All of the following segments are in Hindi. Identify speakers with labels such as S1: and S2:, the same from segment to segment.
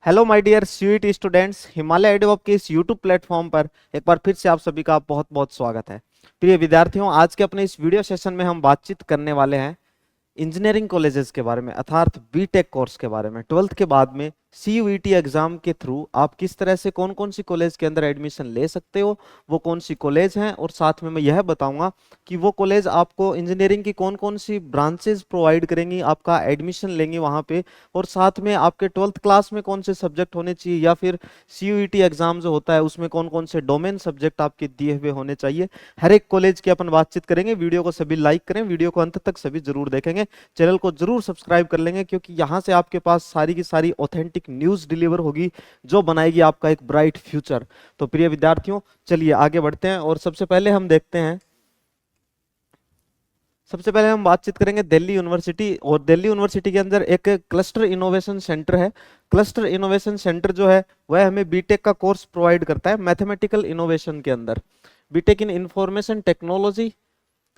S1: Hello my dear sweet students, Himalaya एडोब के इस यूट्यूब प्लेटफॉर्म पर एक बार फिर से आप सभी का बहुत बहुत स्वागत है। प्रिय विद्यार्थियों, आज के अपने इस वीडियो सेशन में हम बातचीत करने वाले हैं इंजीनियरिंग कॉलेजेस के बारे में, अर्थात बीटेक कोर्स के बारे में। ट्वेल्थ के बाद में सीयूईटी एग्जाम के थ्रू आप किस तरह से कौन कौन सी कॉलेज के अंदर एडमिशन ले सकते हो, वो कौन सी कॉलेज हैं, और साथ में मैं यह बताऊंगा कि वो कॉलेज आपको इंजीनियरिंग की कौन कौन सी ब्रांचेज प्रोवाइड करेंगी, आपका एडमिशन लेंगे वहां पे, और साथ में आपके ट्वेल्थ क्लास में कौन से सब्जेक्ट होने चाहिए, या फिर सीयूईटी एग्जाम जो होता है उसमें कौन कौन से डोमेन सब्जेक्ट आपके दिए हुए होने चाहिए। हर एक कॉलेज की अपन बातचीत करेंगे। वीडियो को सभी लाइक करें, वीडियो को अंत तक सभी जरूर देखेंगे, चैनल को जरूर सब्सक्राइब कर लेंगे, क्योंकि यहां से आपके पास सारी की सारी ऑथेंटिक न्यूज डिलीवर होगी जो बनाएगी आपका एक ब्राइट फ्यूचर। तो प्रिय विद्यार्थियों, चलिए आगे बढ़ते हैं और सबसे पहले हम देखते हैं, सबसे पहले हम बातचीत करेंगे दिल्ली यूनिवर्सिटी। और दिल्ली यूनिवर्सिटी के अंदर एक क्लस्टर इनोवेशन सेंटर है। क्लस्टर इनोवेशन सेंटर जो है वह हमें बीटेक का कोर्स प्रोवाइड करता है मैथमेटिकल इनोवेशन के अंदर, BTech in information technology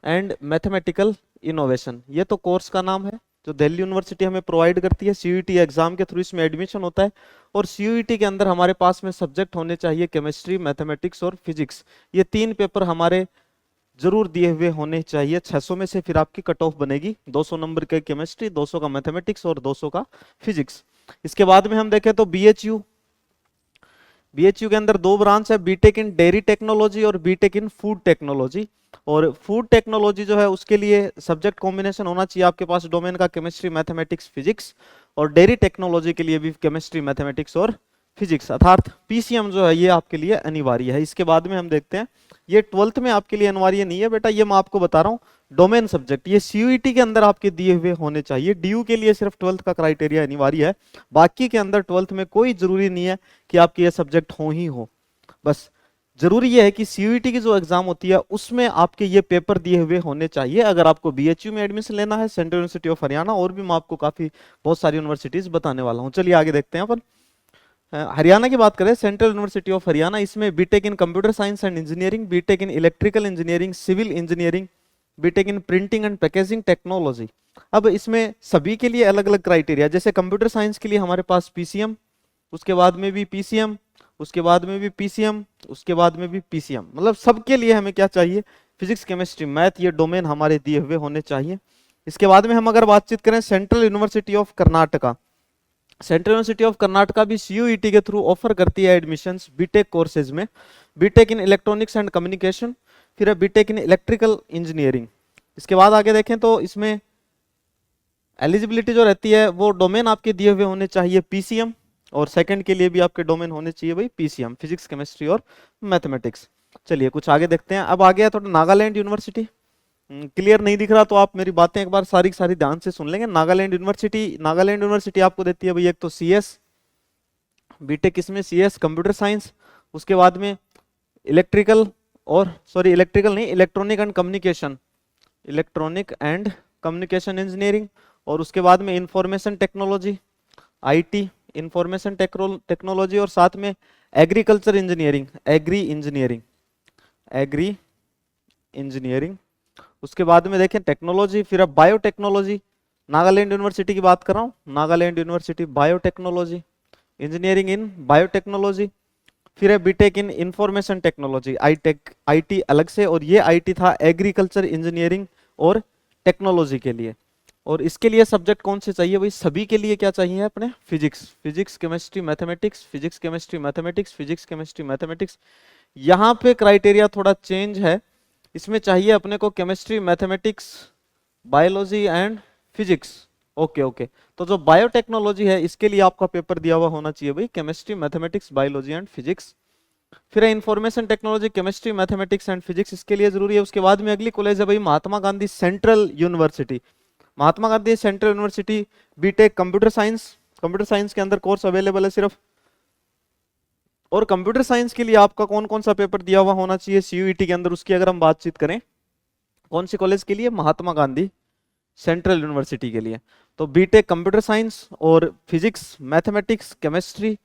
S1: and mathematical innovation, ये तो कोर्स का नाम है जो दिल्ली यूनिवर्सिटी हमें प्रोवाइड करती है। सीयूईटी एग्जाम के थ्रू इसमें एडमिशन होता है, और सीयूईटी के अंदर हमारे पास में सब्जेक्ट होने चाहिए केमिस्ट्री, मैथमेटिक्स और फिजिक्स। ये तीन पेपर हमारे जरूर दिए हुए होने चाहिए। 600 में से फिर आपकी कट ऑफ बनेगी, 200 नंबर का केमिस्ट्री, 200 का मैथमेटिक्स और 200 का फिजिक्स। इसके बाद में हम देखें तो बीएचयू, बीएचयू के अंदर दो ब्रांच है, बीटेक इन डेयरी टेक्नोलॉजी और बीटेक इन फूड टेक्नोलॉजी। और फूड टेक्नोलॉजी जो है उसके लिए सब्जेक्ट कॉम्बिनेशन होना चाहिए आपके पास डोमेन का केमिस्ट्री, मैथमेटिक्स, फिजिक्स। और डेयरी टेक्नोलॉजी के लिए भी केमिस्ट्री, मैथमेटिक्स और फिजिक्स, अर्थात पीसीएम जो है ये आपके लिए अनिवार्य है। इसके बाद में हम देखते हैं, ये ट्वेल्थ में आपके लिए अनिवार्य नहीं है बेटा, ये मैं आपको बता रहा हूँ डोमेन सब्जेक्ट, ये सीयूईटी के अंदर आपके दिए हुए होने चाहिए। डीयू के लिए सिर्फ ट्वेल्थ का क्राइटेरिया अनिवार्य है, बाकी के अंदर ट्वेल्थ में कोई जरूरी नहीं है कि आपके ये सब्जेक्ट हो ही हो। बस जरूरी यह है कि सीयूईटी की जो एग्जाम होती है उसमें आपके ये पेपर दिए हुए होने चाहिए। अगर आपको बीएचयू में एडमिशन लेना है, सेंट्रल यूनिवर्सिटी ऑफ हरियाणा, और भी मैं आपको काफी बहुत सारी यूनिवर्सिटीज बताने वाला हूँ। चलिए आगे देखते हैं अपन। हरियाणा की बात करें, सेंट्रल यूनिवर्सिटी ऑफ हरियाणा, इसमें BTech in computer science and engineering, BTech in electrical engineering, civil engineering, BTech in printing and packaging technology. अब इसमें सभी के लिए अलग अलग क्राइटेरिया, जैसे कंप्यूटर साइंस के लिए हमारे पास पीसीएम, उसके बाद में भी पीसीएम, उसके बाद में भी पीसीएम, उसके बाद में भी पीसीएम, मतलब सबके लिए हमें क्या चाहिए, फिजिक्स, केमिस्ट्री, मैथ, ये डोमेन हमारे दिए हुए होने चाहिए। इसके बाद में हम अगर बातचीत करें central university of Karnataka, central university of Karnataka भी सीयूईटी के थ्रू ऑफर करती है एडमिशंस बीटेक कोर्सेज में, BTech in electronics and communication, फिर है बीटेक इन इलेक्ट्रिकल इंजीनियरिंग। इसके बाद आगे देखें तो इसमें एलिजिबिलिटी जो रहती है वो डोमेन आपके दिए हुए होने चाहिए पीसीएम, और सेकंड के लिए भी आपके डोमेन होने चाहिए भाई पीसीएम, फिजिक्स, केमिस्ट्री और मैथमेटिक्स। चलिए कुछ आगे देखते हैं। अब आ गया थोड़ा नागालैंड यूनिवर्सिटी। क्लियर नहीं दिख रहा तो आप मेरी बातें एक बार सारी की सारी ध्यान से सुन लेंगे। नागालैंड यूनिवर्सिटी, नागालैंड यूनिवर्सिटी आपको देती है भाई एक तो सीएस, बीटेक इसमें सीएस कंप्यूटर साइंस, उसके बाद में इलेक्ट्रिकल, और सॉरी इलेक्ट्रिकल नहीं, electronic and communication, electronic and communication engineering, और उसके बाद में information technology, IT, information technology, और साथ में agriculture engineering, agri engineering, agri engineering. उसके बाद में देखें टेक्नोलॉजी, फिर अब बायोटेक्नोलॉजी, नागालैंड यूनिवर्सिटी की बात कर रहा हूँ, Nagaland university biotechnology, engineering in biotechnology, फिर है बीटेक इन इंफॉर्मेशन टेक्नोलॉजी, आईटेक, आईटी अलग से, और ये आईटी था एग्रीकल्चर इंजीनियरिंग और टेक्नोलॉजी के लिए। और इसके लिए सब्जेक्ट कौन से चाहिए भाई, सभी के लिए क्या चाहिए अपने, physics, physics, chemistry, mathematics, physics, chemistry, mathematics, physics, chemistry, mathematics. यहाँ पे क्राइटेरिया थोड़ा चेंज है, इसमें चाहिए अपने को chemistry, mathematics, biology and physics. Okay okay, तो जो बायोटेक्नोलॉजी है इसके लिए आपका पेपर दिया हुआ होना चाहिए भाई chemistry, mathematics, biology and physics. फिर है information technology, chemistry, mathematics and physics, इसके लिए जरूरी है। उसके बाद में अगली कॉलेज है भाई Mahatma Gandhi central university, Mahatma Gandhi central university, BTech computer science, computer science के अंदर कोर्स अवेलेबल है सिर्फ। और कंप्यूटर साइंस के लिए आपका कौन कौन सा पेपर दिया हुआ होना चाहिए सीयूईटी के अंदर, उसकी अगर हम बातचीत करें, कौन सी कॉलेज के लिए, महात्मा गांधी सेंट्रल यूनिवर्सिटी के लिए, तो बीटेक कंप्यूटर साइंस और physics, mathematics, chemistry,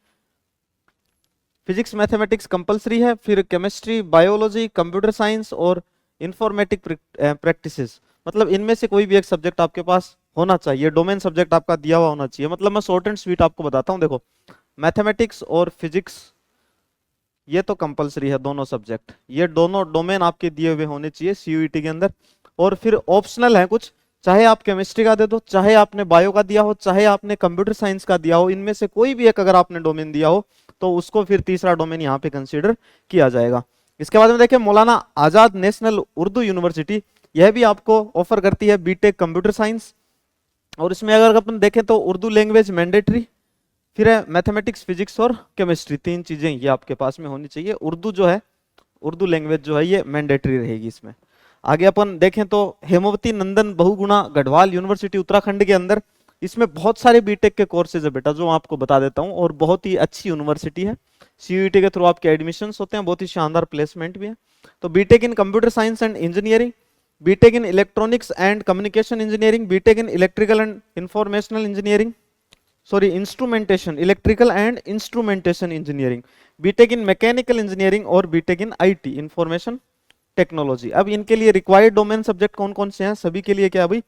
S1: physics, mathematics compulsory है, फिर केमिस्ट्री, बायोलॉजी, कंप्यूटर साइंस और इंफॉर्मेटिक प्रैक्टिसेस, मतलब इनमें से कोई भी एक सब्जेक्ट आपके पास होना चाहिए, डोमेन सब्जेक्ट आपका दिया हुआ होना चाहिए। मतलब मैं शॉर्ट एंड स्वीट आपको बताता हूं, देखो मैथमेटिक्स और फिजिक्स ये तो कंपलसरी है, दोनों सब्जेक्ट, ये दोनों डोमेन आपके दिए हुए होने चाहिए सीयूईटी के अंदर। और फिर ऑप्शनल है कुछ, चाहे आप केमिस्ट्री का दे दो, चाहे आपने बायो का दिया हो, चाहे आपने कंप्यूटर साइंस का दिया हो, इनमें से कोई भी एक अगर आपने डोमेन दिया हो तो उसको फिर तीसरा डोमेन यहाँ पे कंसीडर किया जाएगा। इसके बाद में देखिए मौलाना आजाद नेशनल उर्दू यूनिवर्सिटी, यह भी आपको ऑफर करती है बीटेक कंप्यूटर साइंस। और इसमें अगर अपन देखें तो उर्दू लैंग्वेज मैंडेटरी, फिर है मैथमेटिक्स फिजिक्स और केमिस्ट्री, तीन चीजें ये आपके पास में होनी चाहिए। उर्दू जो है, उर्दू लैंग्वेज जो है ये मैंडेटरी रहेगी इसमें। आगे अपन देखें तो हेमवती नंदन बहुगुणा गढ़वाल यूनिवर्सिटी उत्तराखंड के अंदर, इसमें बहुत सारे बीटेक के कोर्सेज है बेटा, जो मैं आपको बता देता हूं, और बहुत ही अच्छी यूनिवर्सिटी है। सीयूईटी के थ्रू आपके एडमिशन होते हैं, बहुत ही शानदार प्लेसमेंट भी है। तो BTech in computer science and engineering, BTech in electronics and communication engineering, BTech in electrical and informational engineering, sorry instrumentation, electrical and instrumentation engineering, BTech in mechanical engineering और BTech in IT information technology. अब इनके लिए रिक्वायर्ड डोमेन सब्जेक्ट कौन कौन से हैं? सभी के लिए क्या भाई,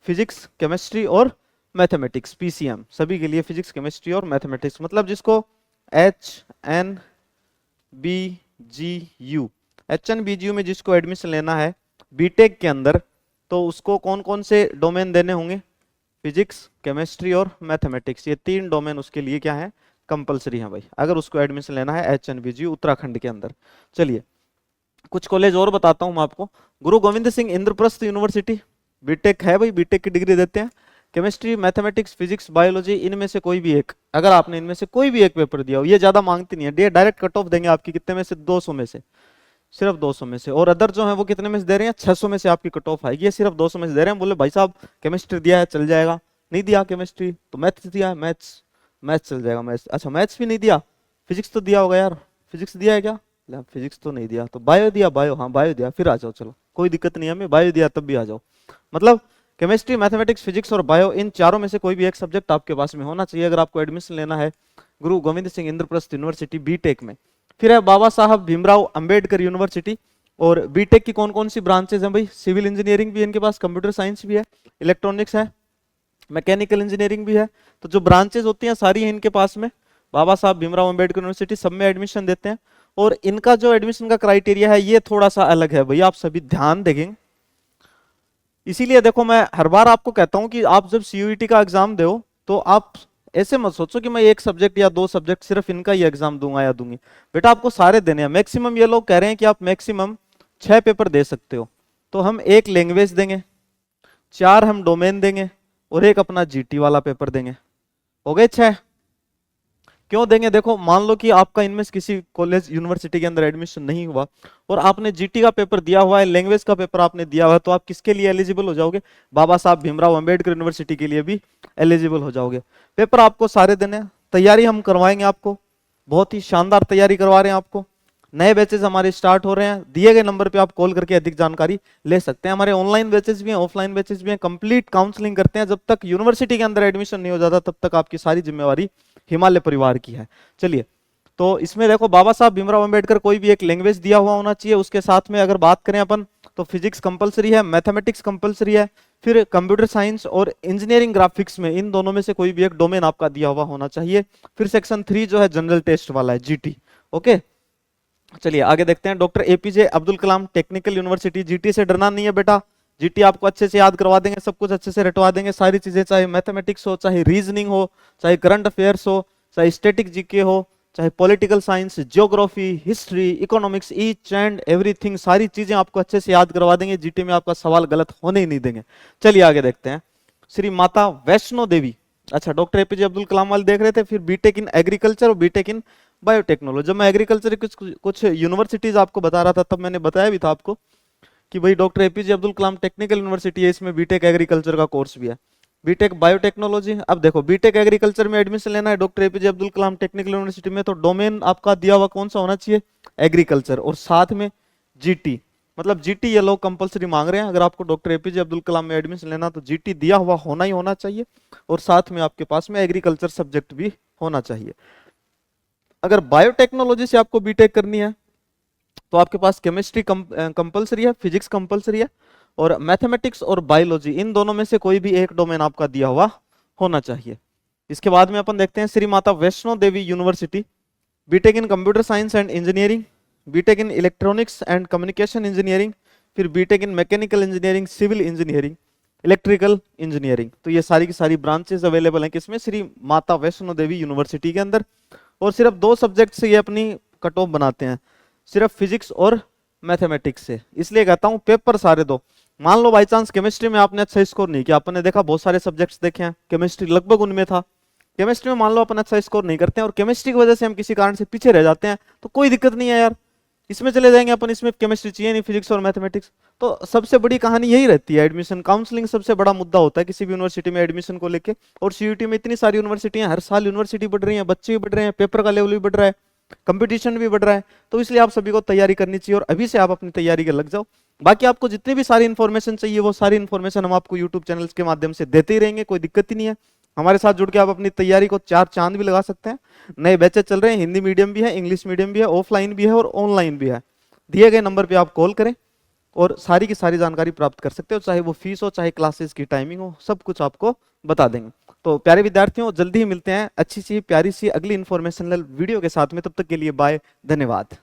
S1: फिजिक्स केमिस्ट्री और मैथमेटिक्स, पीसीएम, सभी के लिए फिजिक्स केमिस्ट्री और मैथमेटिक्स। मतलब जिसको HNBGU, HNBGU में जिसको एडमिशन लेना है बीटेक के अंदर, तो उसको कौन कौन से डोमेन देने होंगे? फिजिक्स केमिस्ट्री और मैथमेटिक्स, ये तीन डोमेन उसके लिए क्या है, कंपलसरी है भाई, अगर उसको एडमिशन लेना है HNBGU उत्तराखंड के अंदर। चलिए कुछ कॉलेज और बताता हूं मैं आपको। गुरु गोविंद सिंह इंद्रप्रस्थ यूनिवर्सिटी, बीटेक है भाई, बीटेक की डिग्री देते हैं। केमिस्ट्री मैथमेटिक्स फिजिक्स बायोलॉजी, इनमें से कोई भी एक, अगर आपने इनमें से कोई भी एक पेपर दिया हो, ये ज्यादा मांगती नहीं है, डायरेक्ट कट ऑफ देंगे आपकी कितने में से, 200 में से, सिर्फ 200 में से। और अदर जो है वो कितने में से दे रहे हैं, 600 में से आपकी कट ऑफ आएगी, ये सिर्फ 200 में से दे रहे हैं। बोले भाई साहब केमिस्ट्री दिया है चल जाएगा, नहीं दिया केमिस्ट्री तो मैथ्स दिया है, मैथ्स मैथ्स चल जाएगा, मैथ्स, अच्छा मैथ्स भी नहीं दिया, फिजिक्स तो दिया होगा यार, फिजिक्स दिया है क्या, फिजिक्स तो नहीं दिया, तो बायो दिया, बायो हाँ बायो दिया, फिर आ जाओ, चलो कोई दिक्कत नहीं है, हमें बायो दिया तब भी आ जाओ। मतलब केमिस्ट्री मैथमेटिक्स फिजिक्स और बायो, इन चारों में से कोई भी एक सब्जेक्ट आपके पास में होना चाहिए अगर आपको एडमिशन लेना है गुरु गोविंद सिंह इंद्रप्रस्थ यूनिवर्सिटी बीटेक में। फिर है बाबा साहब भीमराव अंबेडकर यूनिवर्सिटी, और बीटेक की कौन कौन सी ब्रांचेज हैं भाई, सिविल इंजीनियरिंग भी है इनके पास, कंप्यूटर साइंस भी है, इलेक्ट्रॉनिक्स है, मैकेनिकल इंजीनियरिंग भी है। तो जो ब्रांचेज होती हैं सारी हैं इनके पास में, बाबा साहब भीमराव अंबेडकर यूनिवर्सिटी सब में एडमिशन देते हैं। और इनका जो एडमिशन का क्राइटेरिया है ये थोड़ा सा अलग है भैया, आप सभी ध्यान देंगे। इसीलिए देखो मैं हर बार आपको कहता हूं कि आप जब सीयूईटी का एग्जाम दो तो आप ऐसे मत सोचो कि मैं एक सब्जेक्ट या दो सब्जेक्ट सिर्फ इनका ही एग्जाम दूंगा या दूंगी, बेटा आपको सारे देने हैं। मैक्सिमम ये लोग कह रहे हैं कि आप मैक्सिमम 6 पेपर दे सकते हो, तो हम एक लैंग्वेज देंगे, 4 हम डोमेन देंगे, और एक अपना जीटी वाला पेपर देंगे, हो गए 6। क्यों देंगे? देखो मान लो कि आपका इनमें से किसी कॉलेज यूनिवर्सिटी के अंदर एडमिशन नहीं हुआ और आपने जीटी का पेपर दिया हुआ है, लैंग्वेज का पेपर आपने दिया हुआ है, तो आप किसके लिए एलिजिबल हो जाओगे? बाबा साहब भीमराव अंबेडकर यूनिवर्सिटी के लिए भी एलिजिबल हो जाओगे। पेपर आपको सारे देने हैं, तैयारी हम करवाएंगे आपको, बहुत ही शानदार तैयारी करवा रहे हैं आपको। नए बैचेस हमारे स्टार्ट हो रहे हैं, दिए गए नंबर पे आप कॉल करके अधिक जानकारी ले सकते हैं। हमारे ऑनलाइन बैचेस भी हैं, ऑफलाइन बैचेस भी हैं, कंप्लीट काउंसलिंग करते हैं। जब तक यूनिवर्सिटी के अंदर एडमिशन नहीं हो जाता तब तक आपकी सारी जिम्मेवारी हिमालय परिवार की है। चलिए तो इसमें देखो बाबा साहब भीमराव अंबेडकर कोई भी एक लैंग्वेज दिया हुआ होना चाहिए, उसके साथ में अगर बात करें अपन तो फिजिक्स कंपलसरी है, मैथमेटिक्स कंपलसरी है, फिर कंप्यूटर साइंस और इंजीनियरिंग ग्राफिक्स में इन दोनों में से कोई भी एक डोमेन आपका दिया हुआ होना चाहिए। फिर सेक्शन 3 जो है जनरल टेस्ट वाला है, जीटी। ओके चलिए आगे देखते हैं। Doctor APJ Abdul Kalam technical university, GT से डरना नहीं है बेटा, जीटी आपको अच्छे से याद करवा देंगे, सब कुछ अच्छे से रटवा देंगे, सारी चीजें, चाहे मैथमेटिक्स हो, चाहे रीजनिंग हो, चाहे करंट अफेयर्स हो, चाहे स्टैटिक जीके हो, चाहे political science, geography, history, economics, each and everything, सारी चीजें आपको अच्छे से याद करवा देंगे। जीटी में आपका सवाल गलत होने ही नहीं देंगे। चलिए आगे देखते हैं। श्री माता वैष्णो देवी, अच्छा डॉक्टर एपीजे अब्दुल कलाम वाले देख रहे थे। फिर बीटेक इन एग्रीकल्चर और बीटेक इन बायोटेक्नोलॉजी। जब मैं एग्रीकल्चर की कुछ यूनिवर्सिटीज आपको बता रहा था तब मैंने बताया भी था आपको कि भाई doctor APJ Abdul Kalam technical university है, इसमें बीटेक एग्रीकल्चर का कोर्स भी है, बीटेक बायोटेक्नोलॉजी। अब देखो बीटेक एग्रीकल्चर में एडमिशन लेना है doctor APJ Abdul Kalam technical university में, तो डोमेन आपका दिया हुआ कौन सा होना चाहिए? एग्रीकल्चर, और साथ में जीटी। मतलब जीटी ये लोग कंपलसरी मांग रहे हैं, अगर आपको डॉक्टर एपीजे अब्दुल कलाम में एडमिशन लेना तो जीटी दिया हुआ होना ही होना चाहिए, और साथ में आपके पास में एग्रीकल्चर सब्जेक्ट भी होना चाहिए। अगर बायोटेक्नोलॉजी से आपको बीटेक करनी है तो आपके पास केमिस्ट्री कंपलसरी है, फिजिक्स कंपलसरी है, और मैथमेटिक्स और बायोलॉजी इन दोनों में से कोई भी एक डोमेन आपका दिया हुआ होना चाहिए। इसके बाद में अपन देखते हैं Shri Mata Vaishno Devi university, BTech in computer science and engineering, BTech in electronics and communication engineering, फिर BTech in mechanical engineering, civil engineering, electrical engineering. तो ये सारी की सारी ब्रांचेस अवेलेबल हैं किसमें, श्री माता वैष्णो देवी यूनिवर्सिटी के अंदर। और सिर्फ 2 सब्जेक्ट से ये अपनी कट ऑफ बनाते हैं, सिर्फ फिजिक्स और मैथमेटिक्स से। इसलिए कहता हूं पेपर सारे दो। मान लो बाई चांस केमिस्ट्री में आपने अच्छा स्कोर नहीं किया, आपने देखा बहुत सारे सब्जेक्ट्स देखे हैं, केमिस्ट्री लगभग उनमें था, केमिस्ट्री में मान लो अपन अच्छा स्कोर नहीं करते हैं और केमिस्ट्री की वजह से हम किसी कारण से पीछे रह जाते हैं, तो कोई दिक्कत नहीं है यार, इसमें चले जाएंगे अपन, इसमें केमिस्ट्री चाहिए नहीं, फिजिक्स और मैथमेटिक्स। तो सबसे बड़ी कहानी यही रहती है, एडमिशन काउंसलिंग सबसे बड़ा मुद्दा होता है किसी भी यूनिवर्सिटी में एडमिशन को लेके। और सीयूटी में इतनी सारी यूनिवर्सिटियां, हर साल यूनिवर्सिटी बढ़ रही है, बच्चे भी बढ़ रहे हैं, पेपर का लेवल भी बढ़ रहा है, कंपटीशन भी बढ़ रहा है। तो इसलिए आप सभी को तैयारी करनी चाहिए और अभी से आप अपनी तैयारी के लग जाओ। बाकी आपको जितनी भी सारी इन्फॉर्मेशन चाहिए वो सारी इन्फॉर्मेशन हम आपको यूट्यूब चैनल्स के माध्यम से देते ही रहेंगे, कोई दिक्कत ही नहीं है। हमारे साथ जुड़ के आप अपनी तैयारी को 4 चांद भी लगा सकते हैं। नए बैचेस चल रहे हैं, हिंदी मीडियम भी है, इंग्लिश मीडियम भी है, ऑफलाइन भी है और ऑनलाइन भी है। दिए गए नंबर पे आप कॉल करें और सारी की सारी जानकारी प्राप्त कर सकते हो, चाहे वो फीस हो, चाहे क्लासेस की टाइमिंग हो, सब कुछ आपको बता देंगे। तो प्यारे विद्यार्थियों, जल्दी ही मिलते हैं अच्छी सी प्यारी सी अगली इन्फॉर्मेशनल वीडियो के साथ में। तब तक के लिए बाय, धन्यवाद।